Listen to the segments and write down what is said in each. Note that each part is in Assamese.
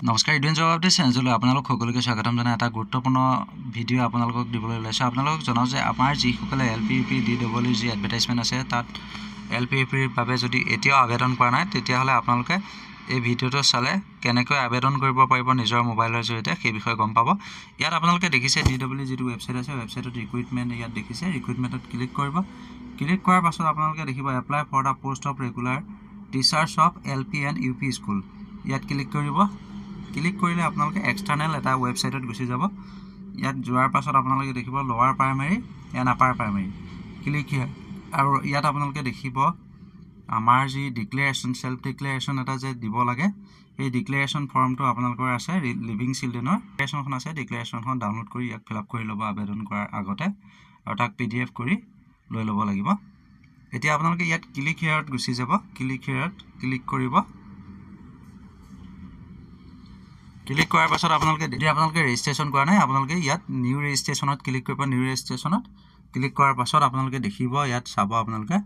নমস্কাৰ ইডুৱেন জব আপডেট চেনেললৈ আপোনালোক সকলোকে স্বাগতম জনাই এটা গুৰুত্বপূৰ্ণ ভিডিঅ' আপোনালোকক দিবলৈ ওলাইছোঁ। আপোনালোকক জনাওঁ যে আমাৰ যিসকলে LPUP DWৰ যি এডভাৰটাইজমেণ্ট আছে তাত LPUPৰ বাবে যদি এতিয়াও আবেদন কৰা নাই তেতিয়াহ'লে আপোনালোকে এই ভিডিঅ'টো চালে কেনেকৈ আবেদন কৰিব পাৰিব নিজৰ মোবাইলৰ জৰিয়তে সেই বিষয়ে গম পাব। ইয়াত আপোনালোকে দেখিছে DW যিটো ৱেবছাইট আছে ৱেবছাইটত ৰিক্ৰুইটমেণ্ট ইয়াত দেখিছে ৰিক্ৰুইটমেণ্টত ক্লিক কৰিব। ক্লিক কৰাৰ পাছত আপোনালোকে দেখিব apply for the post of regular teachers of LP and UP school ইয়াত ক্লিক কৰিব। ক্লিক কৰিলে আপোনালোকে এক্সটাৰ্নেল এটা ৱেবছাইটত গুচি যাব। ইয়াত যোৱাৰ পাছত আপোনালোকে দেখিব lower primary and upper primary click here আৰু ইয়াত আপোনালোকে দেখিব আমাৰ যি ডিক্লেৰেশ্যন সেল্ফ ডিক্লেৰেশ্যন এটা যে দিব লাগে এই ডিক্লেৰেশ্যন ফৰ্মটো আপোনালোকৰ আছে লিভিং চিলড্ৰেনৰ ডিক্লেৰেশ্যনখন আছে। ডিক্লেৰেশ্যনখন ডাউনলোড কৰি ইয়াক ফিল আপ কৰি ল'ব আবেদন কৰাৰ আগতে আৰু তাক PDF কৰি লৈ ল'ব লাগিব। এতিয়া আপোনালোকে ইয়াত ক্লিক হিয়াৰত গুচি যাব। ক্লিক হিয়াৰত ক্লিক কৰিব। ক্লিক কৰাৰ পাছত আপোনালোকে ৰেজিষ্ট্ৰেশ্যন কৰা নাই আপোনালোকে ইয়াত নিউ ৰেজিষ্ট্ৰেশ্যনত ক্লিক কৰিব। নিউ ৰেজিষ্ট্ৰেশ্যনত ক্লিক কৰাৰ পাছত আপোনালোকে দেখিব ইয়াত চাব আপোনালোকে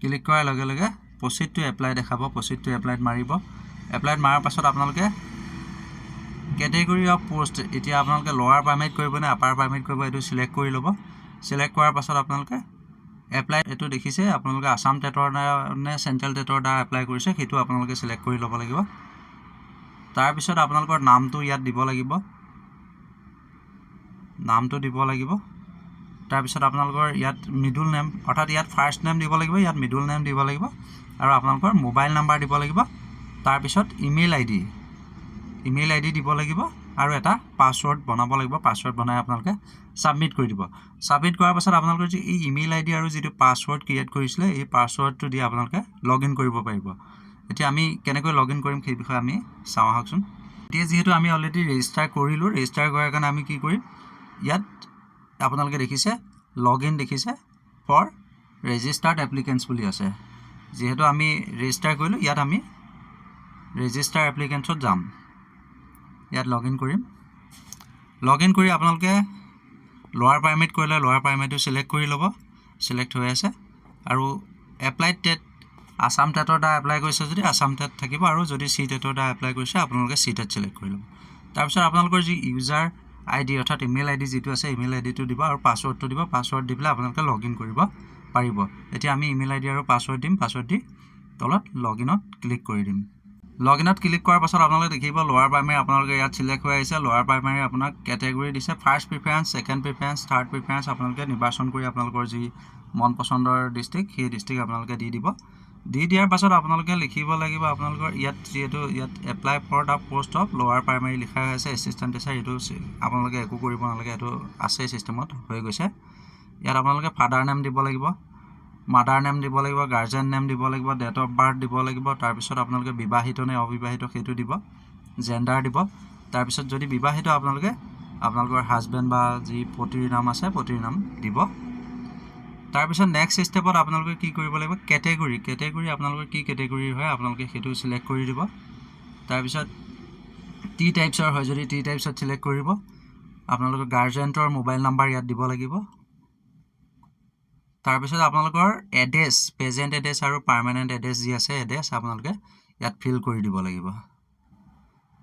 ক্লিক কৰাৰ লগে লগে প্ৰচিড টু এপ্লাই দেখাব। প্ৰচিড টু এপ্লাইত মাৰিব। এপ্লাইত মাৰাৰ পাছত আপোনালোকে কেটেগৰী অফ পোষ্ট এতিয়া আপোনালোকে লোৱাৰ প্ৰাইমেৰীত কৰিব নে আপাৰ প্ৰাইমেৰীত কৰিব এইটো চিলেক্ট কৰি ল'ব। চিলেক্ট কৰাৰ পাছত আপোনালোকে এপ্লাই এইটো দেখিছে আপোনালোকে আসাম টেটৰ নে চেণ্ট্ৰেল টেটৰ দ্বাৰা এপ্লাই কৰিছে সেইটো আপোনালোকে চিলেক্ট কৰি ল'ব লাগিব। তাৰপিছত আপোনালোকৰ নামটো ইয়াত দিব লাগিব। নামটো দিব লাগিব। তাৰপিছত আপোনালোকৰ ইয়াত মিডল নেম অৰ্থাৎ ইয়াত ফাৰ্ষ্ট নেম দিব লাগিব ইয়াত মিডল নেম দিব লাগিব আৰু আপোনালোকৰ মোবাইল নাম্বাৰ দিব লাগিব। তাৰপিছত ইমেইল আইডি দিব লাগিব আৰু এটা পাছৱৰ্ড বনাব লাগিব। পাছৱৰ্ড বনাই আপোনালোকে ছাবমিট কৰি দিব। ছাবমিট কৰাৰ পাছত আপোনালোকৰ যি এই ইমেইল আইডি আৰু যিটো পাছৱৰ্ড ক্ৰিয়েট কৰিছিলে এই পাছৱৰ্ডটো দি আপোনালোকে লগ ইন কৰিব পাৰিব। এতিয়া আমি কেনেকৈ লগ ইন কৰিম সেই বিষয়ে আমি চাওঁ আহকচোন। এতিয়া যিহেতু আমি অলৰেডি ৰেজিষ্টাৰ কৰিলোঁ ৰেজিষ্টাৰ কৰাৰ কাৰণে আমি কি কৰিম ইয়াত আপোনালোকে দেখিছে লগ ইন দেখিছে ফৰ ৰেজিষ্টাৰ্ড এপ্লিকেণ্টছ বুলি আছে। যিহেতু আমি ৰেজিষ্টাৰ কৰিলোঁ ইয়াত আমি ৰেজিষ্টাৰ এপ্লিকেণ্টছত যাম। ইয়াত লগ ইন কৰিম। লগ ইন কৰি আপোনালোকে লোৱাৰ প্ৰাইমেৰীত কৰিলে লোৱাৰ প্ৰাইমেৰীটো চিলেক্ট কৰি ল'ব। চিলেক্ট হৈ আছে আৰু এপ্লাইড টেট আসাম টেটৰ দ্বাৰা এপ্লাই কৰিছে যদি আসাম টেট থাকিব আৰু যদি চি টেটৰ দ্বাৰা এপ্লাই কৰিছে আপোনালোকে চি টেট চিলেক্ট কৰি ল'ব। তাৰপিছত আপোনালোকৰ যি ইউজাৰ আইডি অৰ্থাৎ ইমেইল আইডি যিটো আছে ইমেইল আইডিটো দিব আৰু পাছৱৰ্ডটো দিব। পাছৱৰ্ড দি পেলাই আপোনালোকে লগ ইন কৰিব পাৰিব। এতিয়া আমি ইমেইল আইডি আৰু পাছৱৰ্ড দিম। পাছৱৰ্ড দি তলত লগ ইনত ক্লিক কৰি দিম। লগ ইনত ক্লিক কৰাৰ পাছত আপোনালোকে দেখিব লোৱাৰ প্ৰাইমেৰী আপোনালোকে ইয়াত চিলেক্ট হৈ আহিছে। লোৱাৰ প্ৰাইমেৰী আপোনাক কেটেগৰী দিছে first preference second preference third preference আপোনালোকে নিৰ্বাচন কৰি আপোনালোকৰ যি মন পচন্দৰ ডিষ্ট্ৰিক্ট সেই ডিষ্ট্ৰিক্ট আপোনালোকে দি দিব। দি দিয়াৰ পাছত আপোনালোকে লিখিব লাগিব আপোনালোকৰ ইয়াত যিহেতু ইয়াত apply for the post of lower primary লিখা হৈ আছে এছিষ্টেণ্ট টিচাৰ এইটো আপোনালোকে একো কৰিব নালাগে এইটো আছে চিষ্টেমত হৈ গৈছে। ইয়াত আপোনালোকে ফাদাৰ নেম দিব লাগিব মাদাৰ নেম দিব লাগিব গাৰ্জেন নেম দিব লাগিব ডেট অফ বাৰ্থ দিব লাগিব। তাৰপিছত আপোনালোকে বিবাহিত নে অবিবাহিত সেইটো দিব। জেণ্ডাৰ দিব। তাৰপিছত যদি বিবাহিত আপোনালোকৰ হাজবেণ্ড বা যি পতিৰ নাম আছে পতিৰ নাম দিব। তাৰপিছত নেক্সট ষ্টেপত আপোনালোকে কি কৰিব লাগিব কেটেগৰী আপোনালোকৰ কি কেটেগৰীৰ হয় আপোনালোকে সেইটো চিলেক্ট কৰি দিব। তাৰপিছত টি টাইপছৰ হয় যদি টি টাইপছত চিলেক্ট কৰিব। আপোনালোকৰ গাৰ্জেণ্টৰ মোবাইল নাম্বাৰ ইয়াত দিব লাগিব। তাৰপিছত আপোনালোকৰ এড্ৰেছ প্ৰেজেণ্ট এড্ৰেছ আৰু পাৰ্মানেণ্ট এড্ৰেছ যি আছে এড্ৰেছ আপোনালোকে ইয়াত ফিল কৰি দিব লাগিব।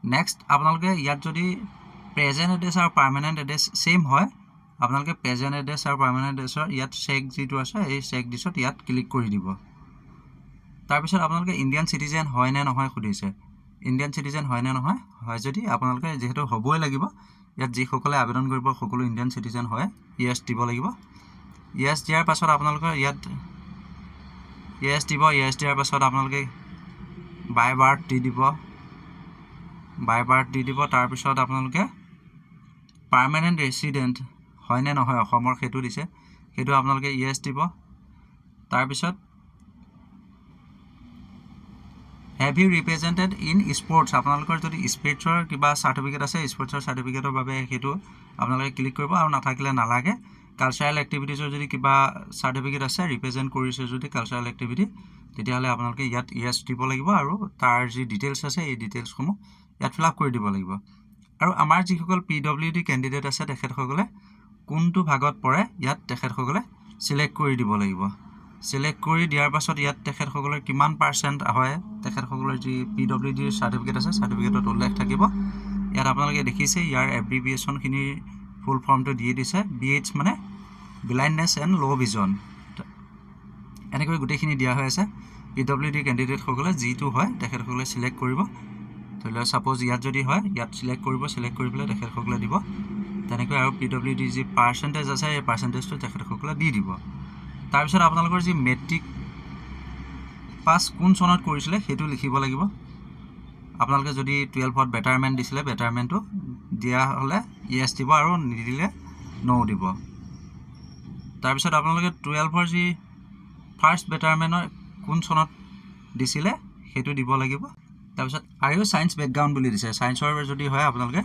নেক্সট আপোনালোকে ইয়াত যদি প্ৰেজেণ্ট এড্ৰেছ আৰু পাৰ্মানেণ্ট এড্ৰেছ ছেইম হয় আপোনালোকে প্ৰেজেণ্ট এড্ৰেছ আৰু পাৰ্মানেণ্ট এড্ৰেছৰ ইয়াত চেক যিটো আছে এই চেক দিছত ইয়াত ক্লিক কৰি দিব। তাৰপিছত আপোনালোকে ইণ্ডিয়ান চিটিজেন হয় নে নহয় সুধিছে। ইণ্ডিয়ান চিটিজেন হয় নে নহয় হয় যদি আপোনালোকে যিহেতু হ'বই লাগিব ইয়াত যিসকলে আবেদন কৰিব সকলো ইণ্ডিয়ান চিটিজেন হয় য়েছ দিব লাগিব। য়েছ দিয়াৰ পাছত আপোনালোকৰ ইয়াত য়েছ দিব। য়েছ দিয়াৰ পাছত আপোনালোকে বাই বাৰ্থ দি দিব। তাৰপিছত আপোনালোকে পাৰ্মানেণ্ট ৰেচিডেণ্ট হয় নে নহয় অসমৰ সেইটো দিছে সেইটো আপোনালোকে য়েছ দিব। তাৰপিছত have you represented in sports আপোনালোকৰ যদি স্পৰ্টছৰ কিবা চাৰ্টিফিকেট আছে স্পৰ্টছৰ চাৰ্টিফিকেটৰ বাবে সেইটো আপোনালোকে ক্লিক কৰিব আৰু নাথাকিলে নালাগে। কালচাৰেল এক্টিভিটিছৰ যদি কিবা চাৰ্টিফিকেট আছে ৰিপ্ৰেজেণ্ট কৰিছে যদি কালচাৰেল এক্টিভিটি তেতিয়াহ'লে আপোনালোকে ইয়াত য়েছ দিব লাগিব আৰু তাৰ যি ডিটেইলছ আছে এই ডিটেইলছসমূহ ইয়াত ফিল আপ কৰি দিব লাগিব। আৰু আমাৰ যিসকল PWD কেণ্ডিডেট আছে তেখেতসকলে কোনটো ভাগত পৰে ইয়াত তেখেতসকলে চিলেক্ট কৰি দিব লাগিব। সিলেক্ট কৰি দিয়াৰ পাছত ইয়াত তেখেতসকলৰ কিমান পাৰ্চেণ্ট হয় তেখেতসকলৰ যি PWD সাৰ্টিফিকেট আছে সাৰ্টিফিকেটত উল্লেখ থাকিব ইয়াত আপোনালোকে দেখিছে ইয়াৰ এব্ৰিভিয়েশ্যনখিনি ফুল ফৰ্মটো দি দিছে BH মানে ব্লাইণ্ডনেছ এণ্ড ল' ভিজন এনেকৈ গোটেইখিনি দিয়া হৈ আছে PWD কেণ্ডিডেটসকলে যিটো হয় তেখেতসকলে সিলেক্ট কৰিব ধৰি লওক সাপোজ ইয়াত যদি হয় ইয়াত সিলেক্ট কৰিব সিলেক্ট কৰি পেলাই তেখেতসকলে দিব তেনেকৈ আৰু PWD যি পাৰ্চেণ্টেজ আছে এই পাৰ্চেণ্টেজটো তেখেতসকলে দি দিব তাৰপিছত আপোনালোকৰ যি মেট্ৰিক পাছ কোন চনত কৰিছিলে সেইটো লিখিব লাগিব আপোনালোকে যদি 12ত বেটাৰমেণ্ট দিছিলে বেটাৰমেণ্টটো দিয়া হ'লে ইয়েছ দিব আৰু নিদিলে নো দিব তাৰপিছত আপোনালোকে 12ৰ যি ফাৰ্ষ্ট বেটাৰমেণ্টৰ কোন চনত দিছিলে সেইটো দিব লাগিব তাৰপিছত আৰু সায়েন্স বেকগ্ৰাউণ্ড বুলি দিছে সায়েন্সৰ যদি হয় আপোনালোকে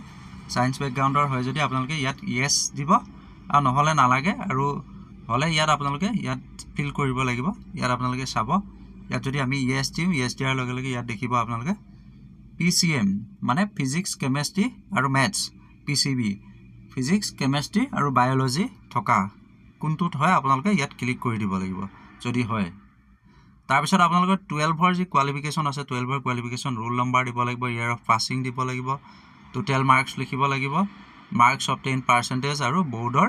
সায়েন্স বেকগ্ৰাউণ্ডৰ হয় যদি আপোনালোকে ইয়াত ইয়েছ দিব আৰু নহ'লে নালাগে আৰু হ'লে ইয়াত আপোনালোকে ইয়াত ফিল কৰিব লাগিব ইয়াত আপোনালোকে চাব ইয়াত যদি আমি ইয়েছ দিওঁ ইয়েছ দিয়াৰ লগে লগে ইয়াত দেখিব আপোনালোকে PCM মানে ফিজিক্স কেমেষ্ট্ৰি আৰু মেথছ PCB ফিজিক্স কেমেষ্ট্ৰি আৰু বায়'লজি থকা কোনটোত হয় আপোনালোকে ইয়াত ক্লিক কৰি দিব লাগিব যদি হয় তাৰপিছত আপোনালোকৰ 12ৰ যি কোৱালিফিকেশ্যন আছে 12ৰ কোৱালিফিকেশ্যন ৰোল নম্বৰ দিব লাগিব ইয়াৰ অফ পাছিং দিব লাগিব টোটেল মাৰ্কছ লিখিব লাগিব মাৰ্কছ অবটেইন পাৰ্চেণ্টেজ আৰু বৰ্ডৰ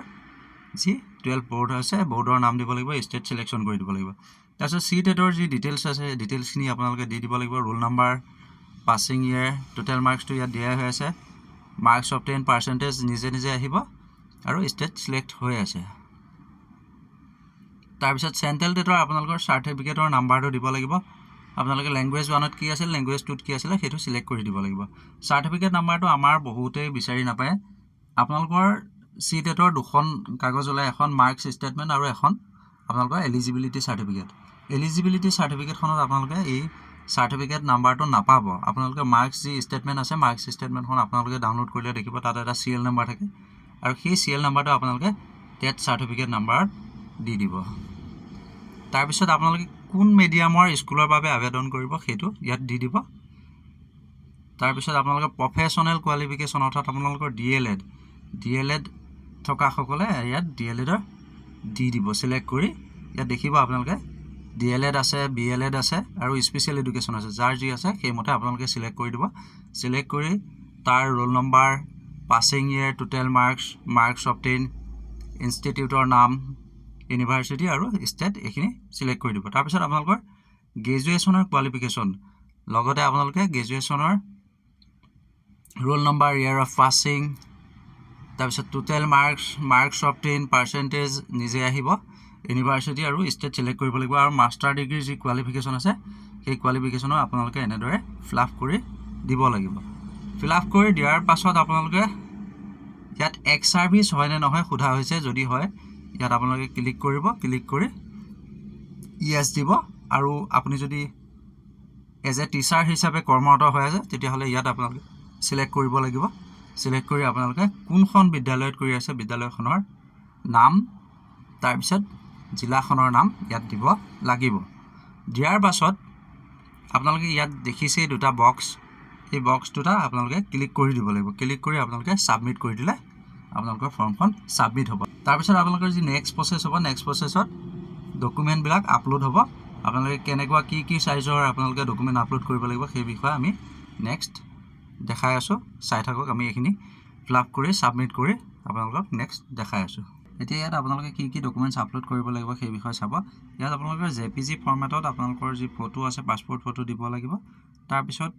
যি 12 বৰ্ড আছে বৰ্ডৰ নাম দিব লাগিব ষ্টেট সিলেকশ্যন কৰি দিব লাগিব তাৰপিছত CTETৰ যি ডিটেইলছ আছে ডিটেইলছখিনি আপোনালোকে দি দিব লাগিব ৰোল নম্বৰ পাছিং ইয়াৰ টোটেল মাৰ্কছটো ইয়াত দিয়া হৈ আছে মাৰ্কছ অবটেইন পাৰ্চেণ্টেজ নিজে নিজে আহিব আৰু ষ্টেট সিলেক্ট হৈ আছে তাৰপিছত চেণ্ট্ৰেল টেটৰ আপোনালোকৰ চাৰ্টিফিকেটৰ নাম্বাৰটো দিব লাগিব আপোনালোকে ল্যাঙ্গুৱেজ 1ত কি আছিল ল্যাঙ্গুৱেজ 2ত কি আছিল সেইটো সিলেক্ট কৰি দিব লাগিব চাৰ্টিফিকেট নাম্বাৰটো আমাৰ বহুতে বিচাৰি নাপায় আপোনালোকৰ CTETৰ দুখন কাগজ ওলাই এখন মাৰ্কছ ষ্টেটমেন্ট আৰু এখন আপোনালোকৰ এলিজিবিলিটি চাৰ্টিফিকেটখনত আপোনালোকে এই সাৰ্টিফিকেট নাম্বাৰটো নাপাব আপোনালোকে মাৰ্কছ যি ষ্টেটমেন্ট আছে মাৰ্কছ ষ্টেটমেন্টখন আপোনালোকে ডাউনলোড কৰিলে দেখিব তাত এটা সিএল নাম্বাৰ থাকে আৰু সেই সিএল নাম্বাৰটো আপোনালোকে টেট সাৰ্টিফিকেট নাম্বাৰত দি দিব তাৰপিছত আপোনালোকে কোন মিডিয়ামৰ স্কুলৰ বাবে আবেদন কৰিব সেইটো ইয়াত দি দিব তাৰপিছত আপোনালোকে প্ৰফেশনাল কোৱালিফিকেশ্যন অৰ্থাৎ আপোনালোকৰ DLED থকা সকলে ইয়াত DLED দি দিব সিলেক্ট কৰি ইয়াত দেখিব আপোনালোকে DLED আছে BLED আছে আৰু স্পেশাল এডুকেশ্যন আছে যাৰ যি আছে সেইমতে আপোনালোকে সিলেক্ট কৰি দিব সিলেক্ট কৰি তাৰ ৰোল নম্বৰ পাছিং ইয়াৰ টোটেল মাৰ্কছ অবটেইন ইনষ্টিটিউটৰ নাম ইউনিভাৰ্সিটি আৰু ষ্টেট এখিনি সিলেক্ট কৰি দিব তাৰপিছত আপোনালোকৰ গ্ৰেজুৱেচনৰ কোৱালিফিকেশ্যন লগতে আপোনালোকে গ্ৰেজুৱেচনৰ roll number year of passing তাৰপিছত টোটেল মাৰ্কছ অবটেইন পাৰ্চেণ্টেজ নিজে আহিব ইউনিভাৰ্সিটি আৰু ষ্টেট সিলেক্ট কৰিব লাগিব আৰু মাষ্টাৰ ডিগ্ৰী যি কোৱালিফিকেশ্যন আছে সেই কোৱালিফিকেশ্যনৰ আপোনালোকে এনেদৰে ফিলআপ কৰি দিব লাগিব ফিলআপ কৰি দিয়াৰ পাছত আপোনালোকে ইয়াত এক্স সাৰ্ভিস হয় নে নহয় সোধা হৈছে যদি হয় ইয়াত আপোনালোকে ক্লিক কৰিব ক্লিক কৰি ইয়েছ দিব আৰু আপুনি যদি এজ এ টিচাৰ হিচাপে কৰ্মৰত হৈ আছে তেতিয়া হলে ইয়াত আপোনালোকে সিলেক্ট কৰিব লাগিব সিলেক্ট কৰি আপোনালোকে কোনখন বিদ্যালয়ত কৰি আছে বিদ্যালয়খনৰ নাম তাৰপিছত জিলাখনৰ নাম ইয়াত দিব লাগিব দিয়াৰ পাছত আপোনালোকে ইয়াত দেখিছে দুটা বক্স এই বক্স দুটা আপোনালোকে ক্লিক কৰি দিব লাগিব ক্লিক কৰি আপোনালোকে সাবমিট কৰি দিলে আপোনালোকৰ ফৰ্মখন সাবমিট হ'ব তাৰপিছত আপোনালোকৰ যি নেক্সট প্ৰসেছ হ'ব নেক্সট প্ৰসেছত ডকুমেন্ট বিলাক আপলোড হ'ব আপোনালোকে কেনেকুৱা কি সাইজৰ আপোনালোকে ডকুমেন্ট আপলোড কৰিব লাগিব সেই বিষয়ে আমি নেক্সট দেখাই আছো চাই থাকক আমি এখিনি ফিলআপ কৰি সাবমিট কৰি আপোনালোকক নেক্সট দেখাই আছো এতিয়া ইয়াত আপোনালোকে কি ডকুমেন্টছ আপলোড কৰিব লাগিব সেই বিষয়ে চাব ইয়াত আপোনালোকৰ JPG ফৰম্যাটত আপোনালোকৰ যি ফটো আছে পাসপোৰ্ট ফটো দিব লাগিব তাৰ পিছত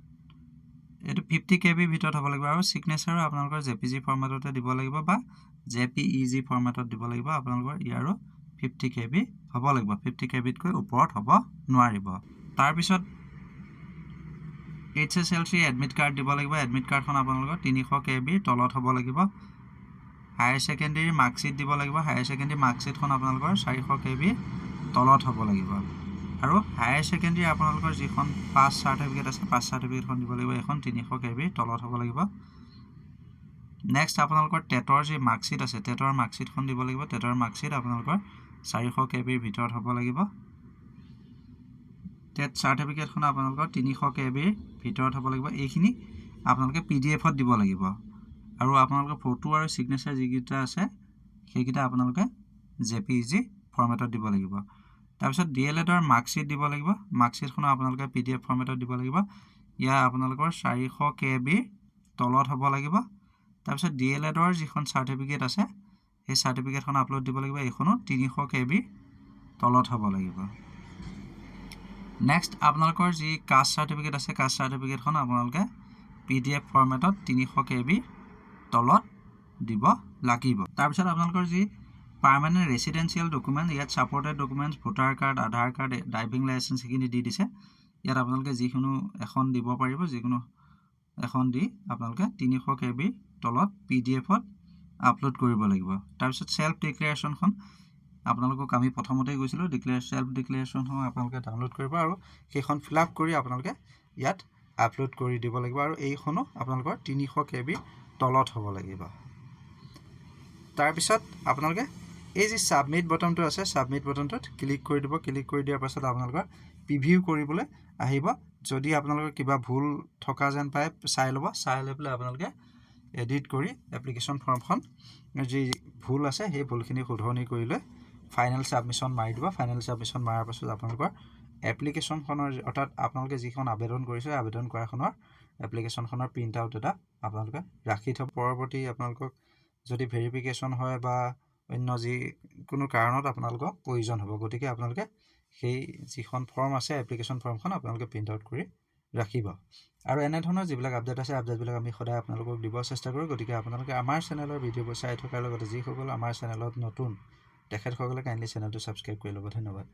এটো 50 KB ভিতৰত হ'ব লাগিব আৰু সিগনেচাৰ আপোনালোকৰ JPG ফৰম্যাটতে দিব লাগিব বা JPEG ফৰম্যাটত দিব লাগিব আপোনালোকৰ ইয়াৰো 50 KB হ'ব লাগিব 50 KB তকৈ ওপৰত হ'ব নোৱাৰিব তাৰ পিছত HSLC এডমিট কাৰ্ড দিব লাগিব এডমিট কাৰ্ডখন আপোনালোকৰ 300 KB তলত হ'ব লাগিব হায়াৰ সেকেন্ডাৰী মাৰ্কশিট দিব লাগিব হায়াৰ সেকেন্ডাৰী মাৰ্কশিটখন আপোনালোকৰ 400 KB তলত হ'ব লাগিব আৰু হায়াৰ সেকেন্ডাৰী আপোনালোকৰ যিখন পাছ সাৰ্টিফিকেট আছে পাছ সাৰ্টিফিকেটখন দিব লাগিব এখন 300 KB তলত হ'ব লাগিব নেক্সট আপোনালোকৰ টেটৰ যি মাৰ্কশিট আছে টেটৰ মাৰ্কশিটখন দিব লাগিব টেটৰ মাৰ্কশিট আপোনালোকৰ 400 KB ভিতৰত হ'ব লাগিব টেট সাৰ্টিফিকেটখন আপোনালোকৰ 300 KB ভিতৰত হ'ব লাগিব এইখিনি আপোনালোকে PDFত দিব লাগিব আৰু আপোনালোকৰ ফটো আৰু সিগনেচাৰ যিকিটা আছে সেইকিটা আপোনালোকে JPEG ফৰম্যাটত দিব লাগিব তাৰপিছত DLEDৰ মাৰ্কশ্বিট দিব লাগিব মাৰ্কশ্বিটখন আপোনালোকে PDF ফৰ্মেটত দিব লাগিব ইয়া আপোনালোকৰ 400 KB তলত হ'ব লাগিব তাৰপিছত DLEDৰ যিখন সাৰ্টিফিকেট আছে এই সাৰ্টিফিকেটখন আপলোড দিব লাগিব এইখনো 300 KB তলত হ'ব লাগিব নেক্সট আপোনালোকৰ যি কাষ্ট সাৰ্টিফিকেট আছে কাষ্ট সাৰ্টিফিকেটখন আপোনালোকে PDF ফৰ্মেটত 300 KB তলত দিব লাগিব তাৰপিছত আপোনালোকৰ যি পাৰ্মানেন্ট ৰেসিডেন্সিয়েল ডকুমেন্ট ইয়াত সাপোৰ্টেড ডকুমেন্টস ভোটাৰ কাৰ্ড আধাৰ কাৰ্ড ড্ৰাইভিং লাইসেন্স কিনি দি দিছে ইয়াত আপোনালোকে যিকোনো এখন দিব পাৰিব যিকোনো এখন দি আপোনালোকে 300 KB তলত PDFত আপলোড কৰিব লাগিব তাৰপিছত সেলফ ডিক্লেৰেচনখন আপোনালোকক আমি প্ৰথমতে কৈছিলো সেলফ ডিক্লেৰেচনখন আপোনালোকে ডাউনলোড কৰিব আৰু সেইখন ফিল আপ কৰি আপোনালোকে ইয়াত আপলোড কৰি দিব লাগিব আৰু এইখনো আপোনালোকৰ 300 KB তলত হ'ব লাগিব তাৰপিছত আপোনালোকে এই যে সাবমিট বটনটো আছে সাবমিট বটনটোত ক্লিক কৰি দিব ক্লিক কৰি দিয়াৰ পাছত আপোনালোকৰ প্ৰিভিউ কৰিবলৈ আহিব যদি আপোনালোকৰ কিবা ভুল থকা যেন পায় চাই ল'ব চাই লৈ পেলাই আপোনালোকে এডিট কৰি এপ্লিকেশন ফৰ্মখন যি ভুল আছে সেই ভুলখিনি শুধৰণি কৰি লৈ ফাইনেল সাবমিশন মাৰি দিব ফাইনেল সাবমিশন মাৰাৰ পাছত আপোনালোকৰ এপ্লিকেশনখনৰ অৰ্থাৎ আপোনালোকে যিখন আবেদন কৰিছে আবেদন কৰাখনৰ এপ্লিকেশনখনৰ প্ৰিন্ট আউট এটা আপোনালোকে ৰাখি থব পৰৱৰ্তী আপোনালোকক যদি ভেৰিফিকেশন হয় বা অন্য যি কোনো কাৰণত আপোনালোকক প্ৰয়োজন হ'ব গতিকে আপোনালোকে সেই যিখন ফৰ্ম আছে এপ্লিকেশন ফৰ্মখন আপোনালোকে প্ৰিন্ট আউট কৰি ৰাখিব আৰু এনে ধৰণৰ যিবিলাক আপডেট আছে আপডেটবিলাক আমি সদায় আপোনালোকক দিব চেষ্টা কৰো গতিকে আপোনালোকে আমাৰ চেনেলৰ ভিডিঅ'বোৰ চাই থকাৰ লগতে যিসকল আমাৰ চেনেলত নতুন তেখেতসকলে কাইন্ডলি চেনেলটো সাবস্ক্ৰাইব কৰি ল'ব ধন্যবাদ